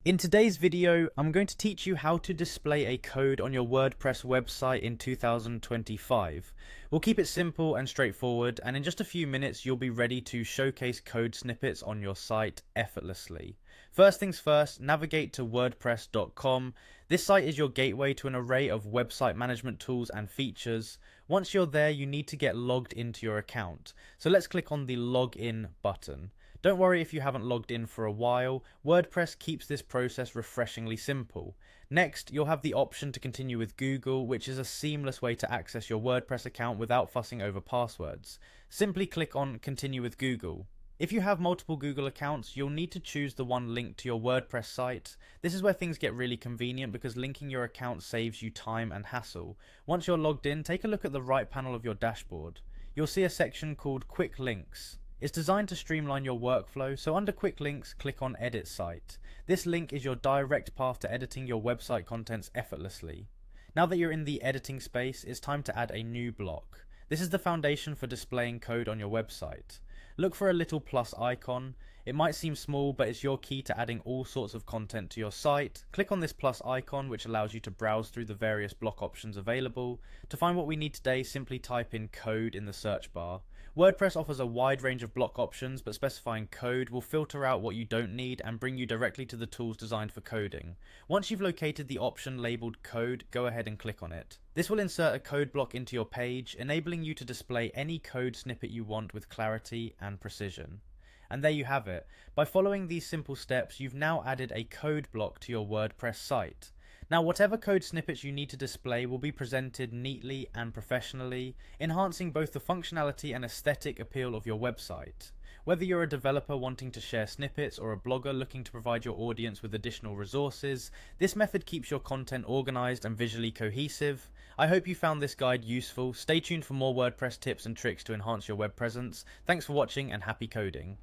In today's video, I'm going to teach you how to display a code on your WordPress website in 2025. We'll keep it simple and straightforward, and in just a few minutes you'll be ready to showcase code snippets on your site effortlessly. First things first, navigate to wordpress.com. This site is your gateway to an array of website management tools and features. Once you're there, you need to get logged into your account. So let's click on the login button. Don't worry if you haven't logged in for a while, WordPress keeps this process refreshingly simple. Next, you'll have the option to continue with Google, which is a seamless way to access your WordPress account without fussing over passwords. Simply click on Continue with Google. If you have multiple Google accounts, you'll need to choose the one linked to your WordPress site. This is where things get really convenient because linking your account saves you time and hassle. Once you're logged in, take a look at the right panel of your dashboard. You'll see a section called Quick Links. It's designed to streamline your workflow, so under Quick Links, click on Edit Site. This link is your direct path to editing your website contents effortlessly. Now that you're in the editing space, it's time to add a new block. This is the foundation for displaying code on your website. Look for a little plus icon. It might seem small, but it's your key to adding all sorts of content to your site. Click on this plus icon, which allows you to browse through the various block options available. To find what we need today, simply type in code in the search bar. WordPress offers a wide range of block options, but specifying code will filter out what you don't need and bring you directly to the tools designed for coding. Once you've located the option labeled code, go ahead and click on it. This will insert a code block into your page, enabling you to display any code snippet you want with clarity and precision. And there you have it. By following these simple steps, you've now added a code block to your WordPress site. Now, whatever code snippets you need to display will be presented neatly and professionally, enhancing both the functionality and aesthetic appeal of your website. Whether you're a developer wanting to share snippets or a blogger looking to provide your audience with additional resources, this method keeps your content organized and visually cohesive. I hope you found this guide useful. Stay tuned for more WordPress tips and tricks to enhance your web presence. Thanks for watching and happy coding.